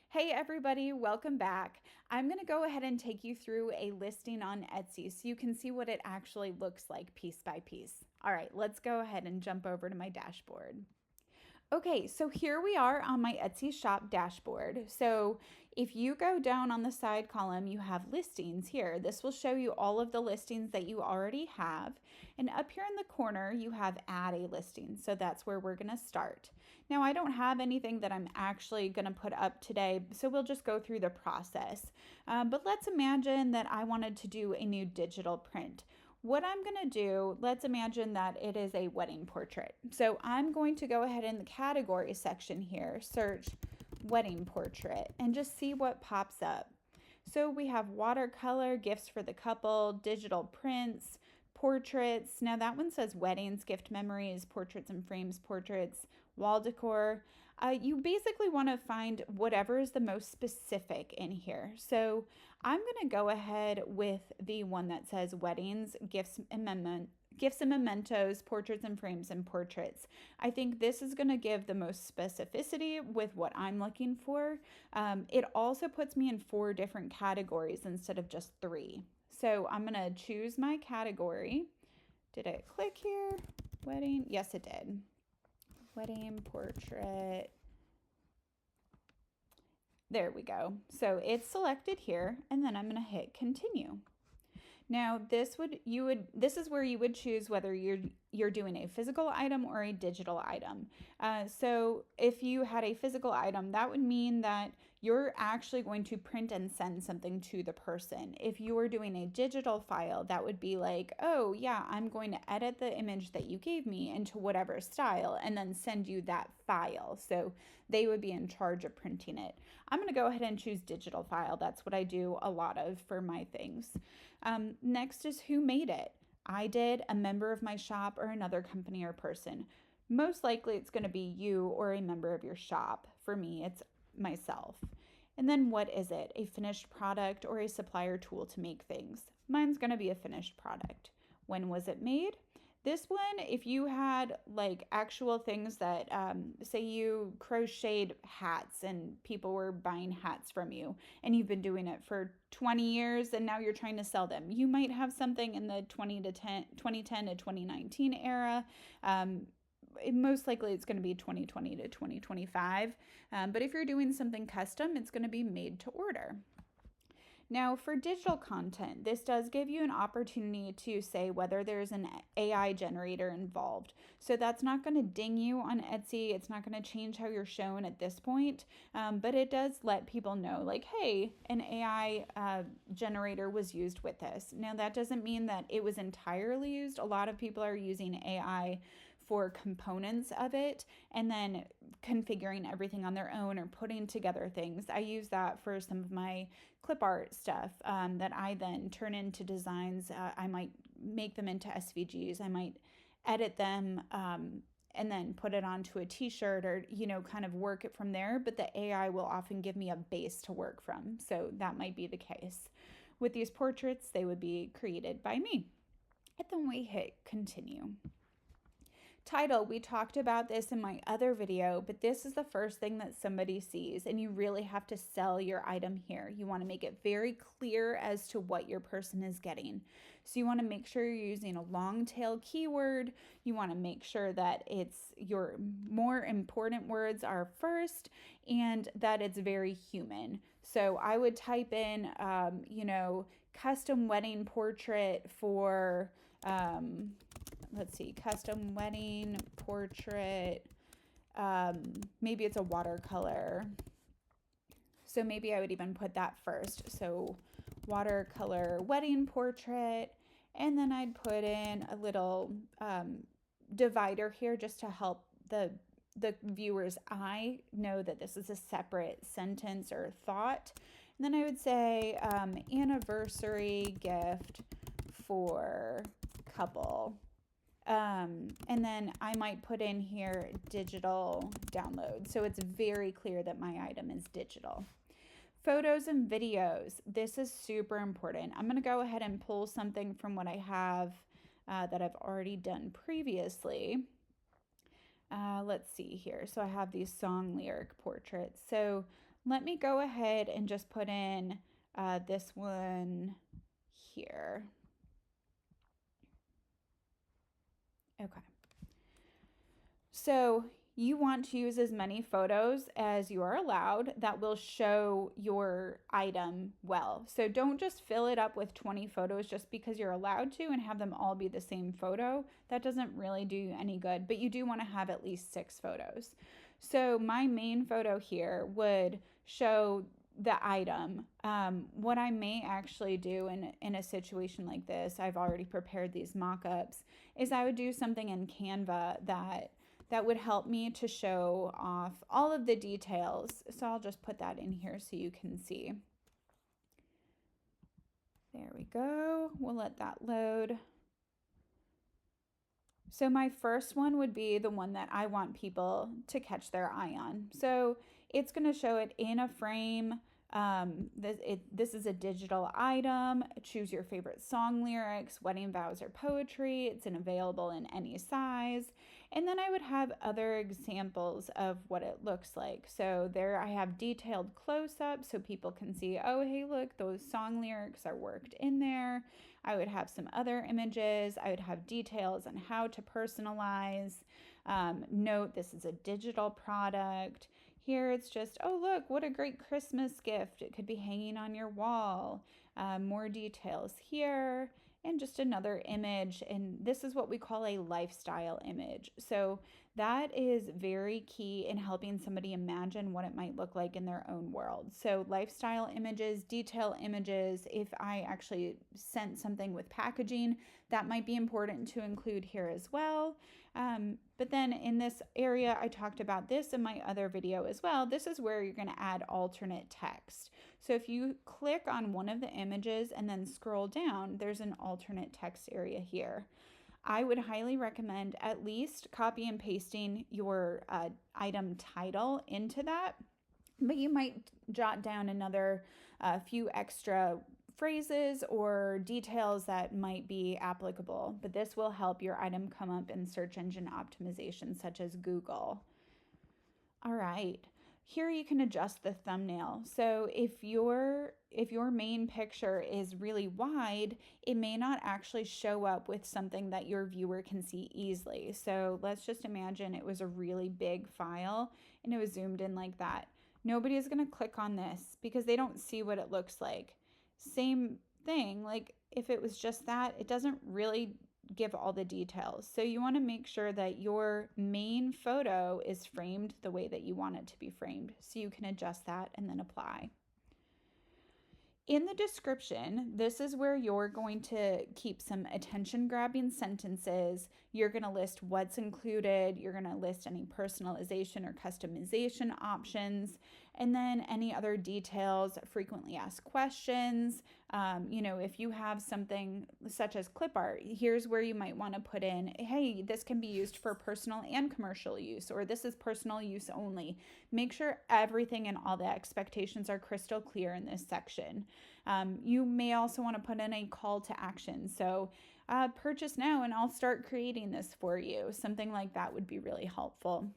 Hey everybody, welcome back. I'm going to go ahead and take you through a listing on Etsy so you can see what it actually looks like piece by piece. All right, let's go ahead and jump over to my dashboard. Okay, so here we are on my Etsy shop dashboard. So if you go down on the side column, you have listings here. This will show you all of the listings that you already have. And up here in the corner, you have add a listing. So that's where we're gonna start. Now I don't have anything that I'm actually gonna put up today, so we'll just go through the process. But let's imagine that I wanted to do a new digital print. What I'm going to do, let's imagine that it is a wedding portrait. So I'm going to go ahead in the category section here, search wedding portrait, and just see what pops up. So we have watercolor, gifts for the couple, digital prints, portraits. Now that one says weddings, gift memories, portraits and frames, portraits, wall decor. You basically want to find whatever is the most specific in here. So I'm going to go ahead with the one that says weddings, gifts and mementos, portraits and frames, and portraits. I think this is going to give the most specificity with what I'm looking for. It also puts me in 4 different categories instead of just 3. So I'm going to choose my category. Did it click here? Wedding? Yes, it did. Wedding portrait. There we go. So it's selected here, and then I'm going to hit continue. Now this is where you would choose whether you're doing a physical item or a digital item. So if you had a physical item, that would mean that you're actually going to print and send something to the person. If you were doing a digital file, that would be like, oh yeah, I'm going to edit the image that you gave me into whatever style and then send you that file. So they would be in charge of printing it. I'm going to go ahead and choose digital file. That's what I do a lot of for my things. Next is who made it. I did, a member of my shop, or another company or person. Most likely it's going to be you or a member of your shop. For me, it's myself. And then what is it? A finished product or a supplier tool to make things? Mine's going to be a finished product. When was it made? This one, if you had like actual things that, say you crocheted hats and people were buying hats from you and you've been doing it for 20 years and now you're trying to sell them, you might have something in the 2010 to 2019 era. Most likely it's going to be 2020 to 2025. But if you're doing something custom, it's going to be made to order. Now, for digital content, this does give you an opportunity to say whether there's an AI generator involved. So that's not going to ding you on Etsy. It's not going to change how you're shown at this point, but it does let people know, like, hey, an AI generator was used with this. Now, that doesn't mean that it was entirely used. A lot of people are using AI for components of it and then configuring everything on their own or putting together things. I use that for some of my clip art stuff that I then turn into designs. I might make them into SVGs. I might edit them and then put it onto a t-shirt or, kind of work it from there. But the AI will often give me a base to work from. So that might be the case. With these portraits, they would be created by me. And then we hit continue. Title, we talked about this in my other video, but this is the first thing that somebody sees, and you really have to sell your item here. You want to make it very clear as to what your person is getting. So you want to make sure you're using a long tail keyword. You want to make sure that it's your more important words are first and that it's very human. So I would type in, custom wedding portrait for, let's see, custom wedding portrait. Maybe it's a watercolor. So maybe I would even put that first. So watercolor wedding portrait. And then I'd put in a little divider here just to help the viewer's eye know that this is a separate sentence or thought. And then I would say anniversary gift for couple. And then I might put in here digital download. So it's very clear that my item is digital. Photos and videos. This is super important. I'm going to go ahead and pull something from what I have that I've already done previously. Let's see here. So I have these song lyric portraits. So Let me go ahead and just put in this one here. Okay. So you want to use as many photos as you are allowed that will show your item well. So don't just fill it up with 20 photos just because you're allowed to and have them all be the same photo. That doesn't really do you any good, but you do want to have at least 6 photos. So my main photo here would show the item. What I may actually do in a situation like this, I've already prepared these mock-ups, is I would do something in Canva that would help me to show off all of the details. So I'll just put that in here so you can see. There we go. We'll let that load. So my first one would be the one that I want people to catch their eye on. So it's going to show it in a frame. This is a digital item. Choose your favorite song lyrics, wedding vows, or poetry. It's available in any size. And then I would have other examples of what it looks like. So there I have detailed close-ups so people can see, oh, hey, look, those song lyrics are worked in there. I would have some other images. I would have details on how to personalize. Note this is a digital product. Here it's just, oh, look, what a great Christmas gift. It could be hanging on your wall. More details here, and just another image. And this is what we call a lifestyle image. So that is very key in helping somebody imagine what it might look like in their own world. So lifestyle images, detail images, if I actually sent something with packaging, that might be important to include here as well. But then in this area, I talked about this in my other video as well. This is where you're going to add alternate text. So if you click on one of the images and then scroll down, there's an alternate text area here. I would highly recommend at least copy and pasting your item title into that, but you might jot down another few extra phrases or details that might be applicable, but this will help your item come up in search engine optimization such as Google. All right. Here you can adjust the thumbnail. So if your main picture is really wide, it may not actually show up with something that your viewer can see easily. So let's just imagine it was a really big file and it was zoomed in like that. Nobody is going to click on this because they don't see what it looks like. Same thing, like if it was just that, it doesn't really give all the details. So you want to make sure that your main photo is framed the way that you want it to be framed. So you can adjust that and then apply. In the description, this is where you're going to keep some attention-grabbing sentences. You're going to list what's included. You're going to list any personalization or customization options, and then any other details, frequently asked questions. If you have something such as clip art, here's where you might want to put in, hey, this can be used for personal and commercial use, or this is personal use only. Make sure everything and all the expectations are crystal clear in this section. You may also want to put in a call to action. So purchase now and I'll start creating this for you. Something like that would be really helpful.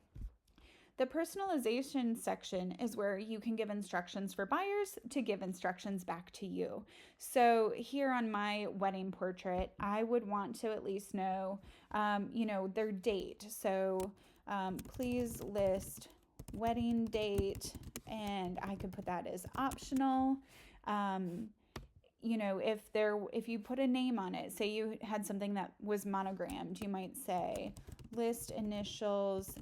The personalization section is where you can give instructions for buyers to give instructions back to you. So here on my wedding portrait, I would want to at least know, their date. So please list wedding date, and I could put that as optional. If you put a name on it, say you had something that was monogrammed, you might say list initials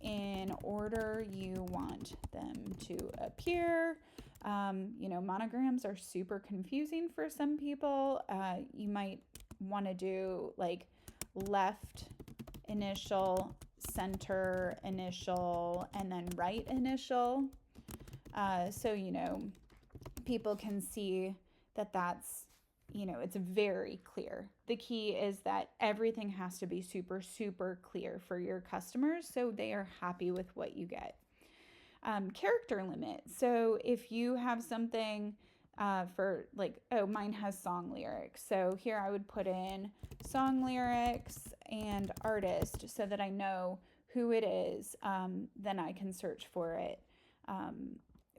in order you want them to appear. Monograms are super confusing for some people. You might want to do like left initial, center initial, and then right initial. So people can see that that's, it's very clear. The key is that everything has to be super, super clear for your customers so they are happy with what you get. Character limit. So if you have something for like, mine has song lyrics. So here I would put in song lyrics and artist so that I know who it is. Then I can search for it.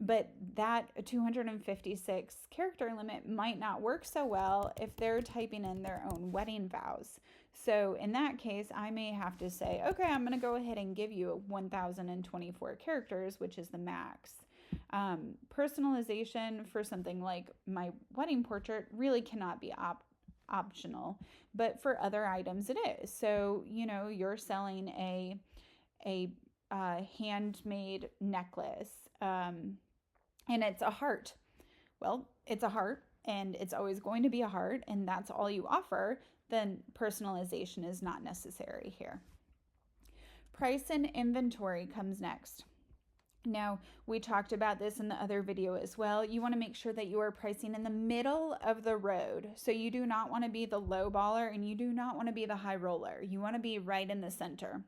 But that 256 character limit might not work so well if they're typing in their own wedding vows. So in that case, I may have to say, okay, I'm going to go ahead and give you 1,024 characters, which is the max. Personalization for something like my wedding portrait really cannot be optional, but for other items it is. So, you're selling a handmade necklace, and it's a heart. Well, it's a heart and it's always going to be a heart, and that's all you offer, then personalization is not necessary here. Price and inventory comes next. Now, we talked about this in the other video as well. You want to make sure that you are pricing in the middle of the road. So you do not want to be the low baller and you do not want to be the high roller. You want to be right in the center.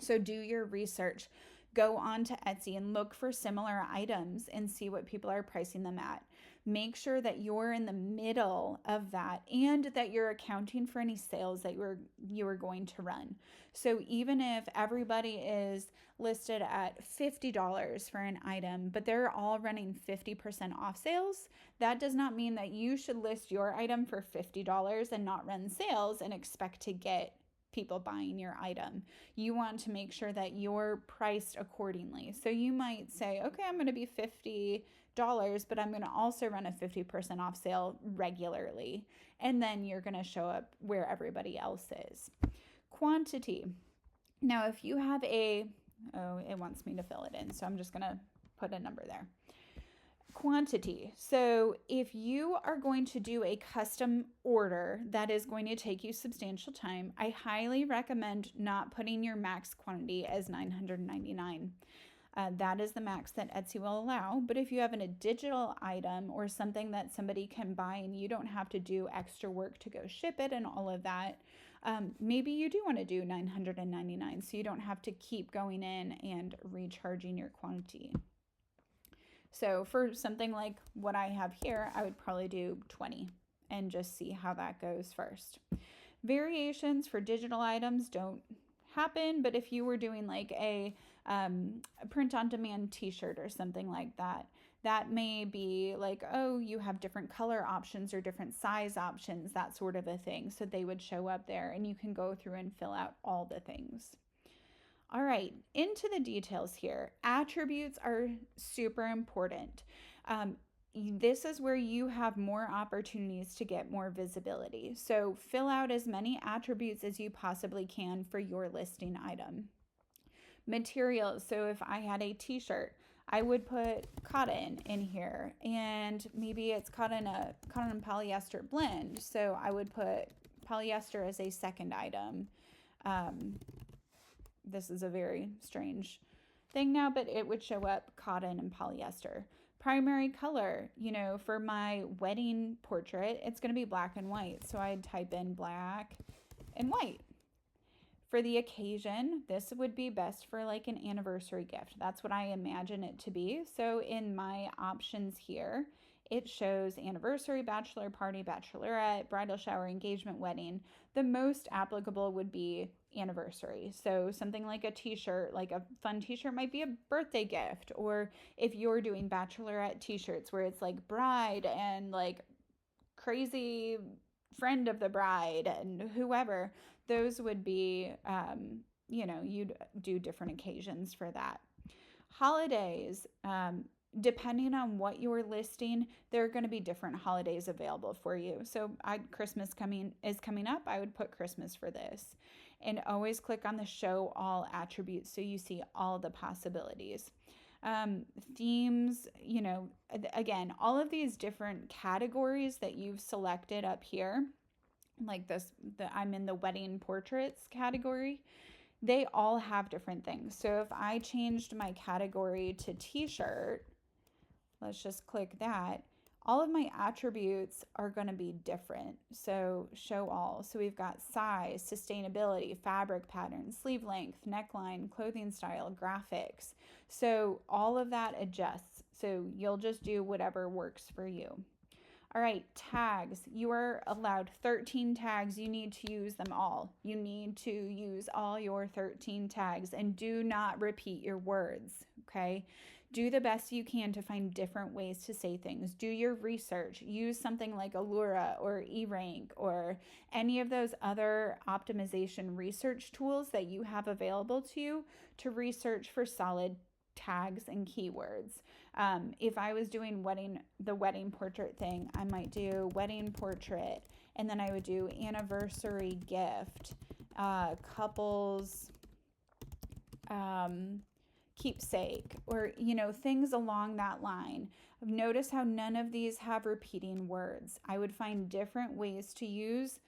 So do your research. Go on to Etsy and look for similar items and see what people are pricing them at. Make sure that you're in the middle of that and that you're accounting for any sales that you are going to run. So even if everybody is listed at $50 for an item, but they're all running 50% off sales, that does not mean that you should list your item for $50 and not run sales and expect to get people buying your item. You want to make sure that you're priced accordingly. So you might say, okay, I'm going to be $50, but I'm going to also run a 50% off sale regularly. And then you're going to show up where everybody else is. Quantity. Now, if you have it wants me to fill it in, so I'm just going to put a number there. Quantity. So if you are going to do a custom order that is going to take you substantial time, I highly recommend not putting your max quantity as 999. That is the max that Etsy will allow. But if you have a digital item or something that somebody can buy and you don't have to do extra work to go ship it and all of that, maybe you do want to do 999 so you don't have to keep going in and recharging your quantity. So for something like what I have here, I would probably do 20 and just see how that goes first. Variations for digital items don't happen, but if you were doing like a print-on-demand t-shirt or something like that, that may be like, oh, you have different color options or different size options, that sort of a thing. So they would show up there and you can go through and fill out all the things. All right, into the details here. Attributes are super important. This is where you have more opportunities to get more visibility. So fill out as many attributes as you possibly can for your listing item. Materials. So if I had a t-shirt, I would put cotton in here, and maybe it's cotton and polyester blend. So I would put polyester as a second item. This is a very strange thing now, but it would show up cotton and polyester. Primary color, for my wedding portrait, it's going to be black and white. So I'd type in black and white. For the occasion, this would be best for like an anniversary gift. That's what I imagine it to be. So in my options here, it shows anniversary, bachelor party, bachelorette, bridal shower, engagement, wedding. The most applicable would be anniversary. So something like a t-shirt, like a fun t-shirt might be a birthday gift. Or if you're doing bachelorette t-shirts where it's like bride and like crazy friend of the bride and whoever, those would be, you'd do different occasions for that. Holidays, depending on what you're listing, there are going to be different holidays available for you. So Christmas is coming up. I would put Christmas for this. And always click on the show all attributes so you see all the possibilities. Themes, again, all of these different categories that you've selected up here, like I'm in the wedding portraits category, they all have different things. So if I changed my category to t-shirt, let's just click that. All of my attributes are going to be different. So show all. So we've got size, sustainability, fabric pattern, sleeve length, neckline, clothing style, graphics. So all of that adjusts. So you'll just do whatever works for you. All right, tags. You are allowed 13 tags. You need to use them all. You need to use all your 13 tags and do not repeat your words. Okay. Do the best you can to find different ways to say things. Do your research. Use something like Allura or eRank or any of those other optimization research tools that you have available to you to research for solid tags and keywords. If I was doing the wedding portrait thing, I might do wedding portrait, and then I would do anniversary gift, couples, keepsake, or things along that line. Notice how none of these have repeating words. I would find different ways to use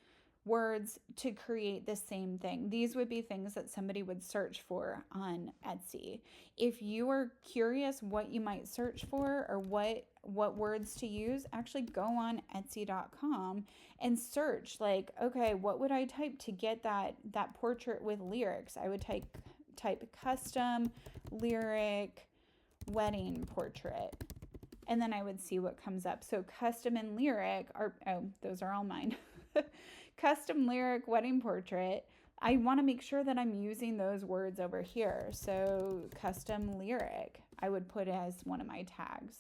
words to create the same thing. These would be things that somebody would search for on Etsy. If you are curious what you might search for or what words to use, actually go on etsy.com and search, like, okay, what would I type to get that portrait with lyrics? I would type custom lyric wedding portrait, and then I would see what comes up. So custom and lyric are, those are all mine. Custom lyric wedding portrait, I want to make sure that I'm using those words over here. So custom lyric, I would put as one of my tags.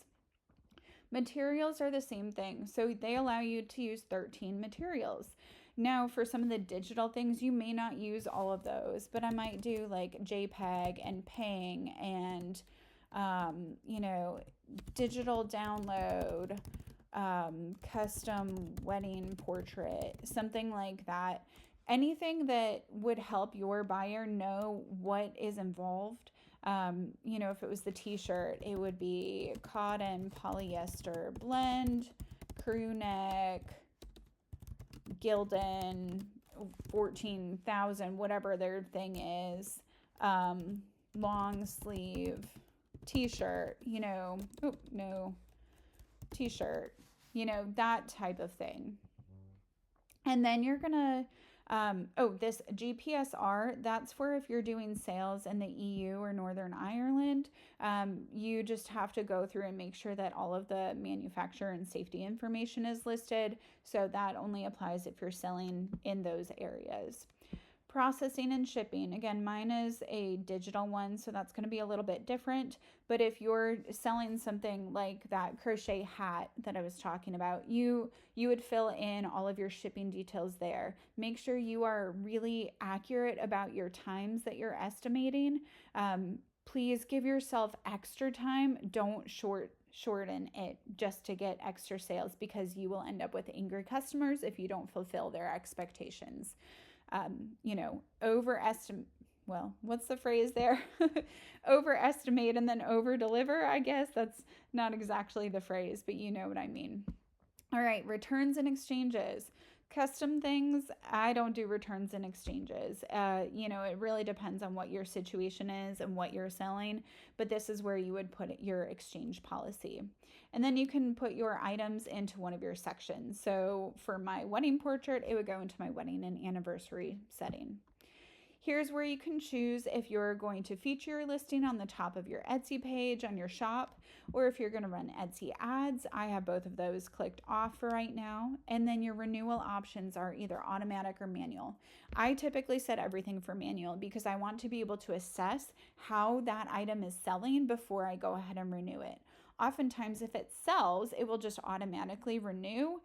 Materials are the same thing. So they allow you to use 13 materials. Now, for some of the digital things, you may not use all of those, but I might do like JPEG and PNG and, digital download, custom wedding portrait, something like that. Anything that would help your buyer know what is involved. If it was the t-shirt, it would be cotton, polyester, blend, crew neck, Gildan, 14,000, whatever their thing is, long sleeve t-shirt, t-shirt, that type of thing. And then you're gonna this GPSR, that's for if you're doing sales in the EU or Northern Ireland. You just have to go through and make sure that all of the manufacturer and safety information is listed. So that only applies if you're selling in those areas. Processing and shipping. Again, mine is a digital one, so that's going to be a little bit different. But if you're selling something like that crochet hat that I was talking about, you would fill in all of your shipping details there. Make sure you are really accurate about your times that you're estimating. Please give yourself extra time. Don't shorten it just to get extra sales, because you will end up with angry customers if you don't fulfill their expectations. Overestimate, well, what's the phrase there? Overestimate and then over deliver, I guess. That's not exactly the phrase, but you know what I mean. All right, returns and exchanges. Custom things, I don't do returns and exchanges. It really depends on what your situation is and what you're selling, but this is where you would put your exchange policy. And then you can put your items into one of your sections. So for my wedding portrait, it would go into my wedding and anniversary setting. Here's where you can choose if you're going to feature your listing on the top of your Etsy page on your shop, or if you're going to run Etsy ads. I have both of those clicked off for right now. And then your renewal options are either automatic or manual. I typically set everything for manual because I want to be able to assess how that item is selling before I go ahead and renew it. Oftentimes, if it sells, it will just automatically renew,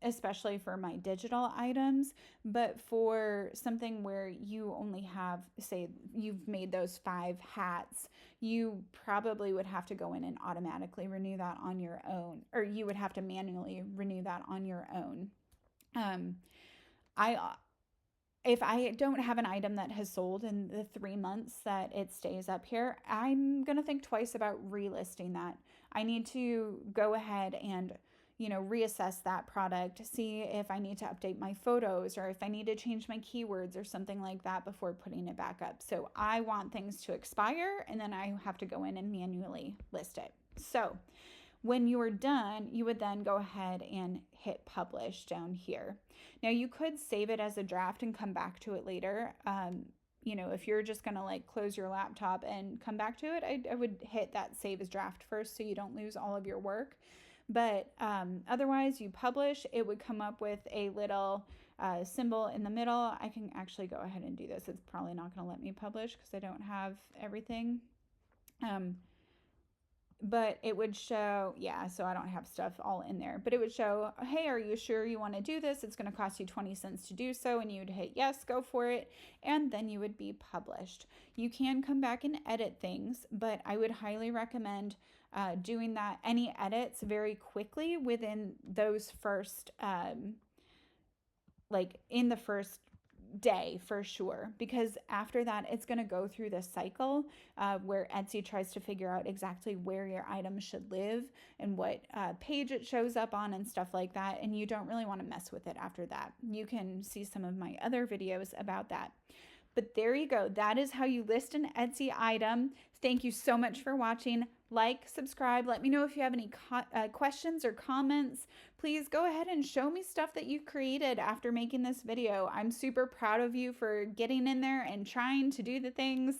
especially for my digital items. But for something where you only have, say, you've made those 5 hats, you probably would have to go in and automatically renew that on your own, or you would have to manually renew that on your own. If I don't have an item that has sold in the 3 months that it stays up here, I'm going to think twice about relisting that. I need to go ahead and, reassess that product, see if I need to update my photos or if I need to change my keywords or something like that before putting it back up. So I want things to expire, and then I have to go in and manually list it. So when you are done, you would then go ahead and hit publish down here. Now you could save it as a draft and come back to it later. If you're just gonna close your laptop and come back to it, I would hit that save as draft first so you don't lose all of your work. But otherwise, you publish, it would come up with a little symbol in the middle. I can actually go ahead and do this. It's probably not gonna let me publish because I don't have everything. Um, but it would show, yeah, so I don't have stuff all in there, but it would show, hey, are you sure you want to do this? It's going to cost you 20 cents to do so, and you would hit yes, go for it, and then you would be published. You can come back and edit things, but I would highly recommend doing that, any edits very quickly within those first, like in the first day for sure, because after that it's going to go through this cycle where Etsy tries to figure out exactly where your item should live and what page it shows up on and stuff like that, and you don't really want to mess with it after that. You can see some of my other videos about that. But there you go. That is how you list an Etsy item. Thank you so much for watching. Like, subscribe. Let me know if you have any questions or comments. Please go ahead and show me stuff that you created after making this video. I'm super proud of you for getting in there and trying to do the things.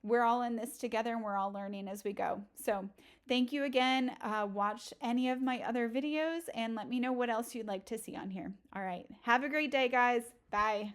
We're all in this together and we're all learning as we go. So thank you again. Watch any of my other videos and let me know what else you'd like to see on here. All right. Have a great day, guys. Bye.